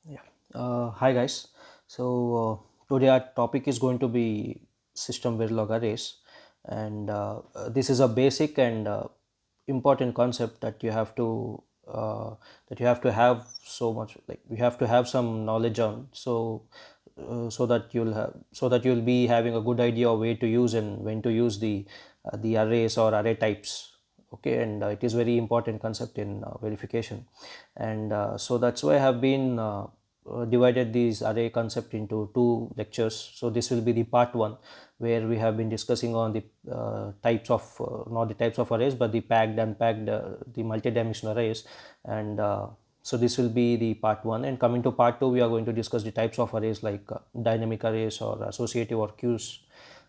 Yeah. Hi guys. Today our topic is going to be system Verilog arrays, and this is a basic and important concept that you have to have so much, like you have to have some knowledge on, so that you'll be having a good idea of where to use and when to use the arrays or array types. Okay, and it is very important concept in verification, and so that's why I have been divided these array concept into two lectures. So this will be the part one, where we have been discussing on the types of not the types of arrays, but the packed, unpacked, the multi-dimensional arrays. And so this will be the part one, and coming to part two, we are going to discuss the types of arrays like dynamic arrays or associative or queues.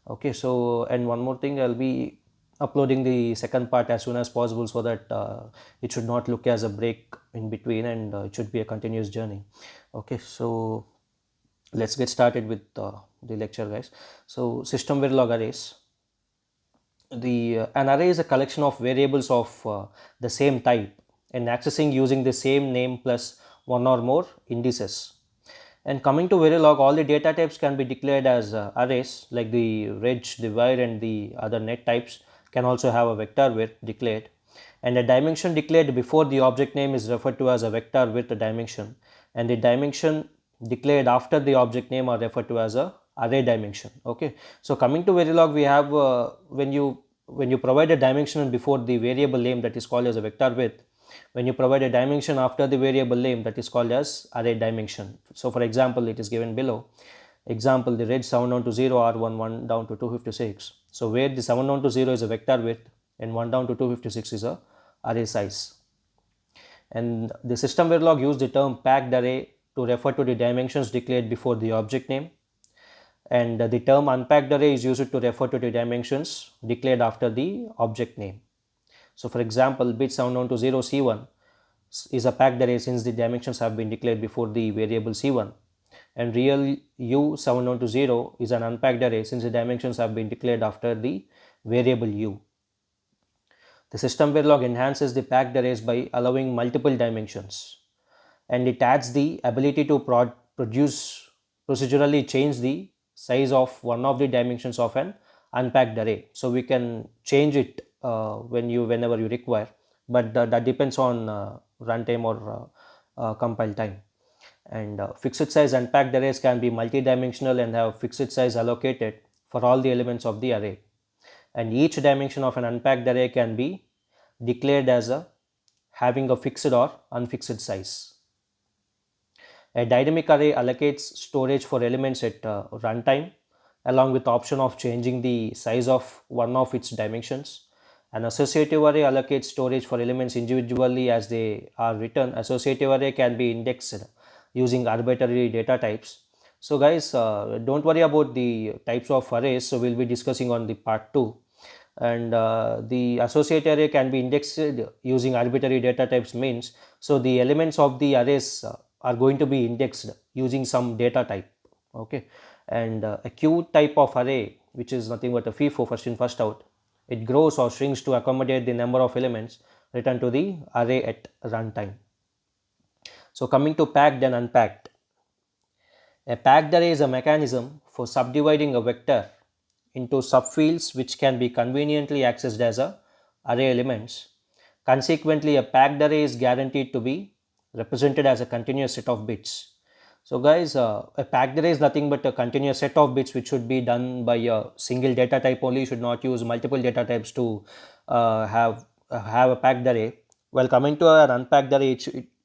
Okay, so and one more thing, I'll be uploading the second part as soon as possible, so that it should not look as a break in between, and it should be a continuous journey. Okay, so let's get started with the lecture, guys. So system Verilog arrays. The An array is a collection of variables of the same type and accessing using the same name plus one or more indices. And coming to Verilog, all the data types can be declared as arrays, like the reg, the var, and the other net types can also have a vector width declared. And a dimension declared before the object name is referred to as a vector width dimension, and the dimension declared after the object name are referred to as a array dimension. Okay, so coming to Verilog, we have when you provide a dimension before the variable name, that is called as a vector width. When you provide a dimension after the variable name, that is called as array dimension. So for example, it is given below. Example, the range 7 down to 0 or 1 down to 256. So where the 7 down to 0 is a vector width and 1 down to 256 is a array size. And the system Verilog use the term packed array to refer to the dimensions declared before the object name, and the term unpacked array is used to refer to the dimensions declared after the object name. So for example, bit 7 down to 0 C1 is a packed array since the dimensions have been declared before the variable C1, and real U 7 down to 0 is an unpacked array since the dimensions have been declared after the variable U. The system Verilog enhances the packed arrays by allowing multiple dimensions, and it adds the ability to produce procedurally change the size of one of the dimensions of an unpacked array. So we can change it whenever you require, but that depends on runtime or compile time. And fixed size unpacked arrays can be multi-dimensional and have fixed size allocated for all the elements of the array, and each dimension of an unpacked array can be declared as a having a fixed or unfixed size. A dynamic array allocates storage for elements at runtime, along with the option of changing the size of one of its dimensions. An associative array allocates storage for elements individually as they are written. Associative array can be indexed using arbitrary data types. So guys, don't worry about the types of arrays. So we'll be discussing on the part 2. And the associative array can be indexed using arbitrary data types means, so the elements of the arrays are going to be indexed using some data type. Okay, and a queue type of array, which is nothing but a FIFO, first in first out, it grows or shrinks to accommodate the number of elements returned to the array at runtime. So coming to packed and unpacked, a packed array is a mechanism for subdividing a vector into subfields which can be conveniently accessed as a array elements. Consequently, a packed array is guaranteed to be represented as a continuous set of bits. So guys, a packed array is nothing but a continuous set of bits which should be done by a single data type only. You should not use multiple data types to have a packed array. While coming to an unpacked array,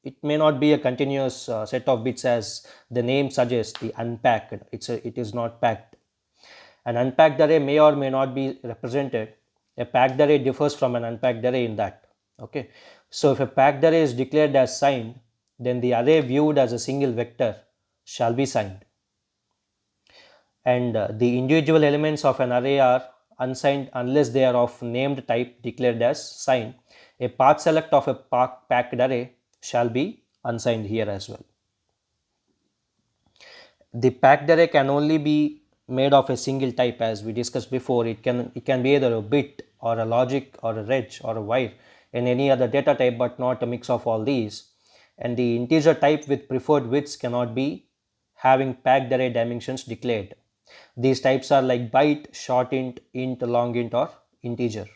it may not be a continuous set of bits as the name suggests, the unpacked. It is not packed. An unpacked array may or may not be represented. A packed array differs from an unpacked array in that. Okay, so if a packed array is declared as signed, then the array viewed as a single vector shall be signed, and the individual elements of an array are unsigned unless they are of named type declared as signed. A path select of a packed array shall be unsigned here as well. The packed array can only be made of a single type, as we discussed before. It can be either a bit or a logic or a reg or a wire in any other data type, but not a mix of all these. and the integer type with preferred widths cannot be having packed array dimensions declared. These types are like byte, short int, long int, or integer.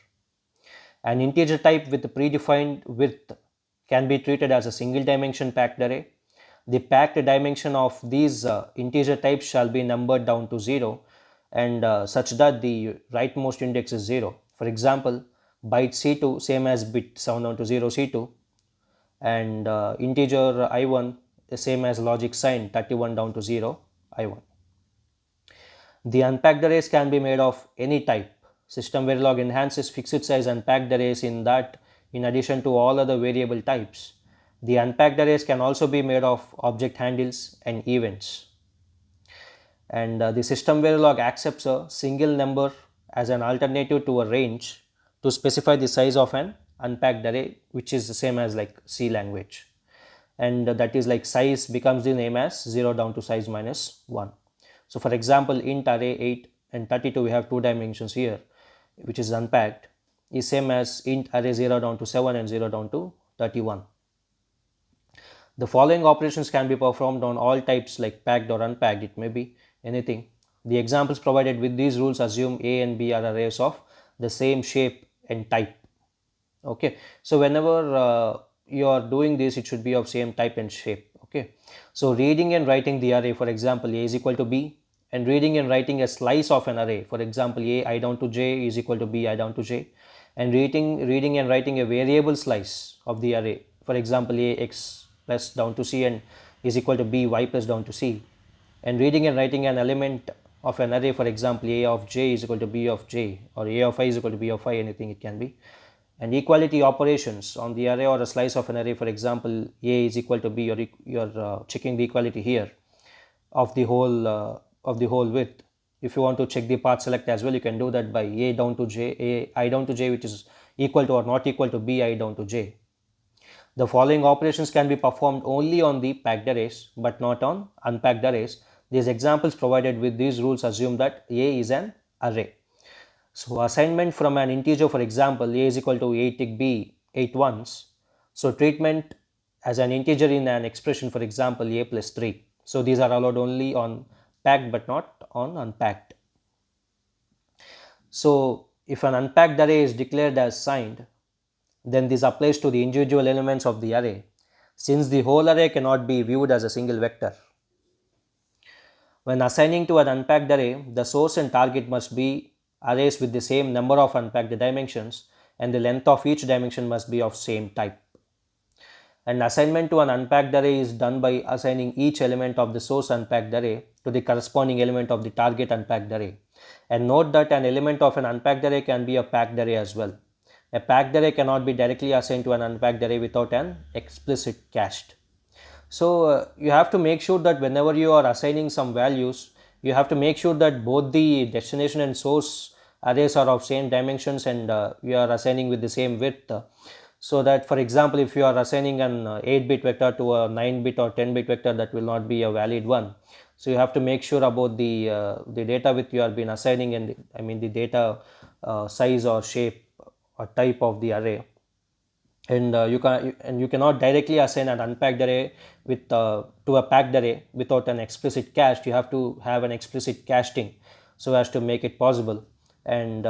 An integer type with a predefined width can be treated as a single dimension packed array. The packed dimension of these integer types shall be numbered down to 0 and such that the rightmost index is 0. For example, byte C2 same as bit 7 down to 0 C2, and integer I1 is same as logic sign 31 down to 0 I1. The unpacked arrays can be made of any type. System Verilog enhances fixed size unpacked arrays in that, in addition to all other variable types, the unpacked arrays can also be made of object handles and events. And the System Verilog accepts a single number as an alternative to a range to specify the size of an unpacked array, which is the same as like C language. And that is like size becomes the name as 0 down to size minus 1. So for example, int array 8 and 32, we have two dimensions here, which is unpacked, is same as int array 0 down to 7 and 0 down to 31. The following operations can be performed on all types like packed or unpacked, it may be anything. The examples provided with these rules assume A and B are arrays of the same shape and type. Okay, so whenever you are doing this, it should be of same type and shape. Okay, so reading and writing the array, for example, A is equal to B, and reading and writing a slice of an array, for example, A I down to J is equal to B I down to J, and reading and writing a variable slice of the array, for example, A x plus down to C and is equal to B y plus down to C, and reading and writing an element of an array, for example, A of J is equal to B of J, or A of I is equal to B of I, anything it can be. And equality operations on the array or a slice of an array, for example, A is equal to B, or you're checking the equality here of the whole width. If you want to check the path select as well, you can do that by A down to J, A I down to J, which is equal to or not equal to B I down to J. The following operations can be performed only on the packed arrays but not on unpacked arrays. These examples provided with these rules assume that A is an array. So assignment from an integer, for example, A is equal to 8 tick B 8 ones. So treatment as an integer in an expression, for example, A plus 3. So these are allowed only on packed but not on unpacked. So if an unpacked array is declared as signed, then this applies to the individual elements of the array, since the whole array cannot be viewed as a single vector. When assigning to an unpacked array, the source and target must be arrays with the same number of unpacked dimensions, and the length of each dimension must be of same type. An assignment to an unpacked array is done by assigning each element of the source unpacked array to the corresponding element of the target unpacked array. And note that an element of an unpacked array can be a packed array as well. A packed array cannot be directly assigned to an unpacked array without an explicit cast. So you have to make sure that whenever you are assigning some values, you have to make sure that both the destination and source arrays are of same dimensions, and you are assigning with the same width. So that, for example, if you are assigning an 8-bit vector to a 9-bit or 10-bit vector, that will not be a valid one. So you have to make sure about the data width you have been assigning, and the data size or shape or type of the array. And you cannot directly assign an unpacked array with to a packed array without an explicit cast. You have to have an explicit casting so as to make it possible. And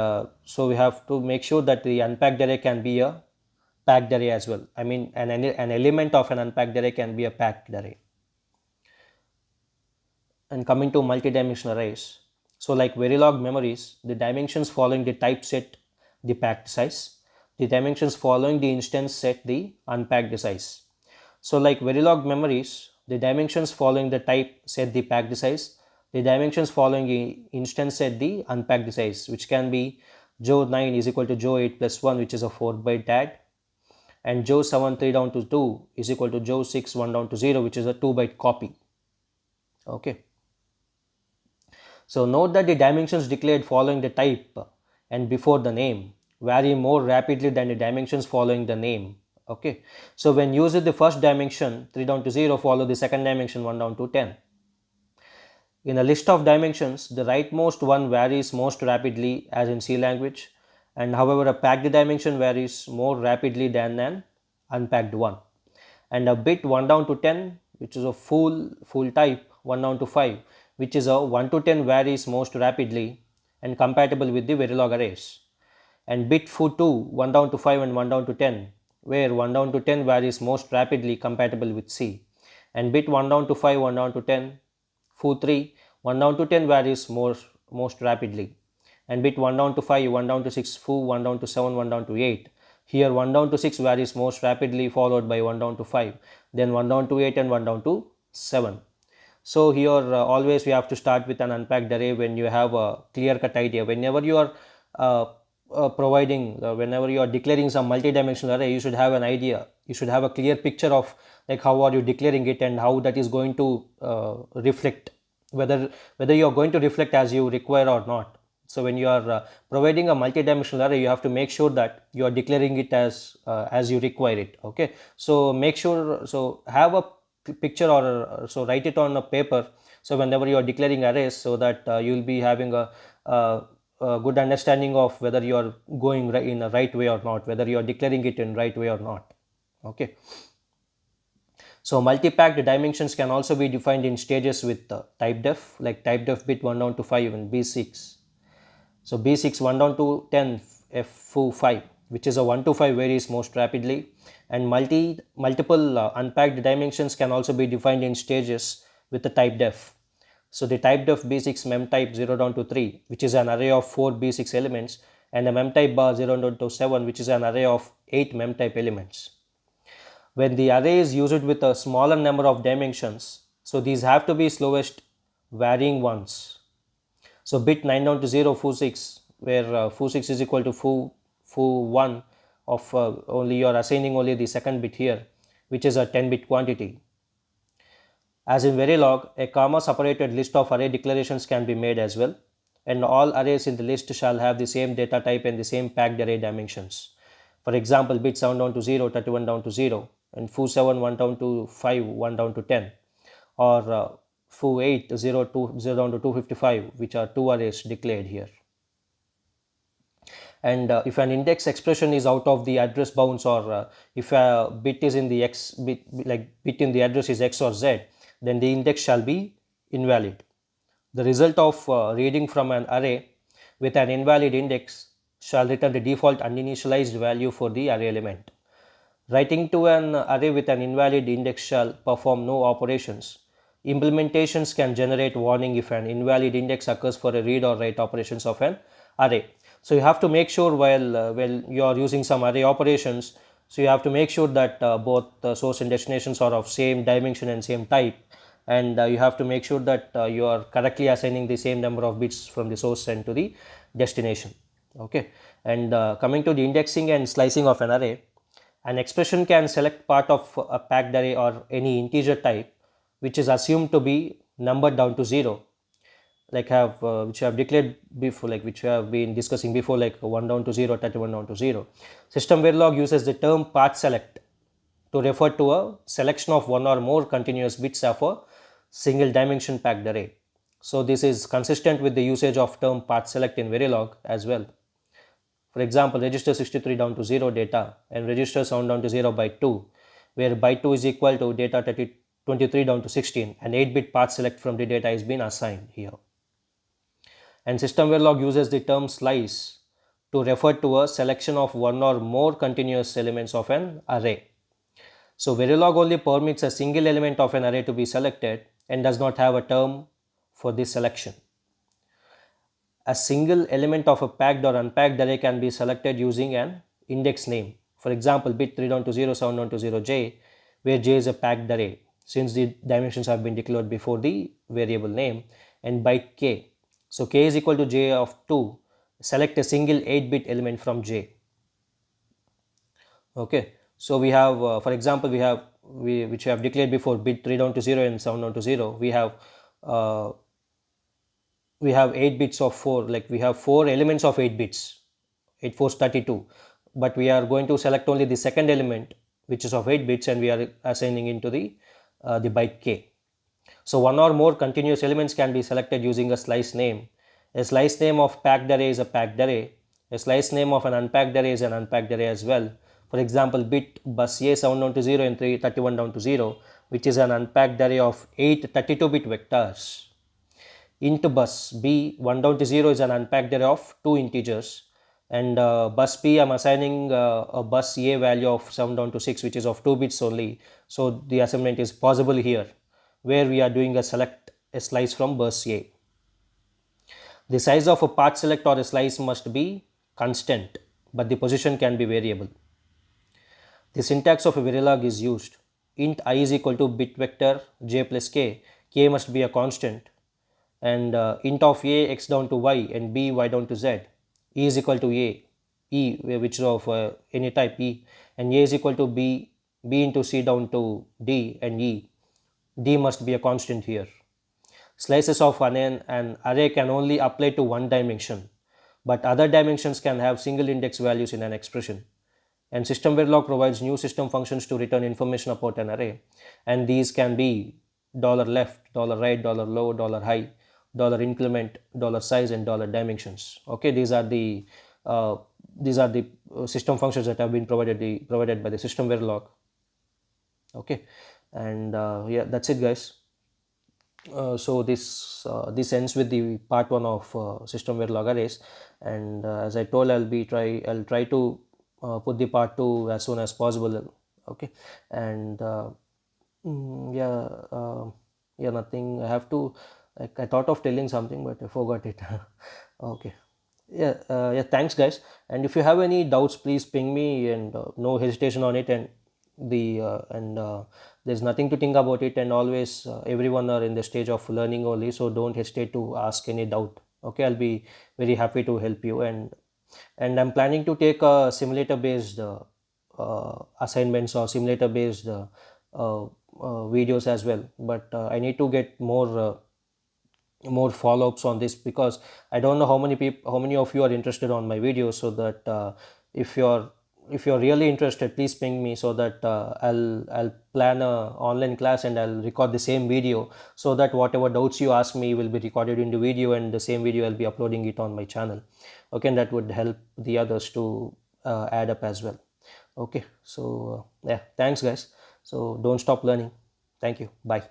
so we have to make sure that the unpacked array can be a packed array as well. An element of an unpacked array can be a packed array. And coming to multi-dimensional arrays, so like Verilog memories, the dimensions following the type set the packed size, the dimensions following the instance set the unpacked size. So like Verilog memories, the dimensions following the type set the packed size, the dimensions following the instance set the unpacked size, which can be Joe 9 is equal to Joe 8 plus 1, which is a 4-byte add, and Joe 7 3 down to 2 is equal to Joe 6 1 down to 0, which is a 2-byte copy. Okay. So note that the dimensions declared following the type and before the name vary more rapidly than the dimensions following the name. Okay. So when used the first dimension 3 down to 0, follow the second dimension 1 down to 10. In a list of dimensions, the rightmost one varies most rapidly as in C language, and however a packed dimension varies more rapidly than an unpacked one. and a bit 1 down to 10, which is a full type 1 down to 5, which is a 1 to 10 varies most rapidly and compatible with the Verilog arrays. And bit foo2 1 down to 5 and 1 down to 10, where 1 down to 10 varies most rapidly compatible with C. And bit 1 down to 5 1 down to 10 foo3 1 down to 10 varies most rapidly. And bit 1 down to 5 1 down to 6 foo 1 down to 7 1 down to 8. Here 1 down to 6 varies most rapidly, followed by 1 down to 5, then 1 down to 8 and 1 down to 7. So here always we have to start with an unpacked array when you have a clear cut idea. Whenever you are whenever you are declaring some multi-dimensional array, you should have an idea. You should have a clear picture of like how are you declaring it and how that is going to reflect, whether you are going to reflect as you require or not. So when you are providing a multi-dimensional array, you have to make sure that you are declaring it as you require it. Okay, so make sure, so have a picture or so write it on a paper, so whenever you are declaring arrays, so that you will be having a good understanding of whether you are going in a right way or not, whether you are declaring it in right way or not. Okay, so multi-packed dimensions can also be defined in stages with type def, like type def bit 1 down to 5 and b6. So b6 1 down to 10 f5, which is a 1 to 5 varies most rapidly, and multiple unpacked dimensions can also be defined in stages with the type def. So the type def b6 mem type 0 down to 3, which is an array of 4 b6 elements, and a mem type bar 0 down to 7, which is an array of 8 mem type elements. When the array is used with a smaller number of dimensions, so these have to be slowest varying ones. So bit 9 down to 0 foo6, where foo6 is equal to foo1 of only you are assigning only the second bit here, which is a 10-bit quantity. As in Verilog, a comma separated list of array declarations can be made as well, and all arrays in the list shall have the same data type and the same packed array dimensions. For example, bit 7 down to 0, 31 down to 0, and foo7 1 down to 5, 1 down to 10, or foo8 0 down to 255, which are two arrays declared here. And if an index expression is out of the address bounds, or if a bit is in the x bit, like bit in the address is x or z, then the index shall be invalid. The result of reading from an array with an invalid index shall return the default uninitialized value for the array element. Writing to an array with an invalid index shall perform no operations. Implementations can generate warning if an invalid index occurs for a read or write operations of an array. So you have to make sure while you are using some array operations, so you have to make sure that both the source and destinations are of same dimension and same type, and you have to make sure that you are correctly assigning the same number of bits from the source and to the destination. Okay, and coming to the indexing and slicing of an array, an expression can select part of a packed array or any integer type which is assumed to be numbered down to 0, like which I have declared before, like which we have been discussing before, like 1 down to 0, 31 down to 0. System Verilog uses the term part select to refer to a selection of one or more continuous bits of a single dimension packed array. So this is consistent with the usage of term part select in Verilog as well. For example, register 63 down to 0 data and register 7 down to 0 byte 2, where byte 2 is equal to data 23 down to 16, and 8-bit path select from the data is being assigned here. And System Verilog uses the term slice to refer to a selection of one or more continuous elements of an array. So Verilog only permits a single element of an array to be selected and does not have a term for this selection. A single element of a packed or unpacked array can be selected using an index name. For example, bit 3 down to 0, 7 down to 0 j, where j is a packed array since the dimensions have been declared before the variable name, and byte k. So k is equal to j of 2. Select a single 8-bit element from j. Okay, so we have for example which we have declared before, bit 3 down to 0 and 7 down to 0, we have 8 bits of 4, like we have 4 elements of 8 bits, 8 4 32, but we are going to select only the second element which is of 8 bits, and we are assigning into the byte k. So one or more continuous elements can be selected using a slice name. A slice name of packed array is a packed array. A slice name of an unpacked array is an unpacked array as well. For example, bit bus A 7 down to 0 and 31 down to 0, which is an unpacked array of 8 32-bit vectors. Int bus B 1 down to 0 is an unpacked array of 2 integers, and bus B I'm assigning a bus A value of 7 down to 6, which is of 2 bits only. So the assignment is possible here, where we are doing a slice from bus A. The size of a path select or a slice must be constant, but the position can be variable. The syntax of a Verilog is used. Int I is equal to bit vector j plus k must be a constant, and int of a x down to y and b y down to z, e is equal to e which is of any type e, and a is equal to b into c down to d, and d must be a constant here. Slices of an array can only apply to one dimension, but other dimensions can have single index values in an expression. And system Verilog provides new system functions to return information about an array, and these can be $left, $right, $low, $high, $increment, $size, and $dimensions. Okay, these are the system functions that have been provided by the system Verilog. Okay, and yeah, that's it, guys. So this ends with the part 1 of system Verilog arrays, and as I told, I'll try to put the part 2 as soon as possible. Okay, and yeah, yeah, nothing. I have to, like, I thought of telling something, but I forgot it. Okay, yeah, yeah, thanks, guys. And if you have any doubts, please ping me, and no hesitation on it. And there's nothing to think about it, and always everyone are in the stage of learning only, so don't hesitate to ask any doubt. Okay, I'll be very happy to help you. And I'm planning to take a simulator based assignments or simulator based videos as well, but I need to get more follow-ups on this, because I don't know how many of you are interested on my videos. So that if you're really interested, please ping me, so that I'll plan a online class and I'll record the same video, so that whatever doubts you ask me will be recorded in the video, and the same video I'll be uploading it on my channel. Okay, and that would help the others to add up as well. Okay, so yeah, thanks, guys. So don't stop learning. Thank you. Bye.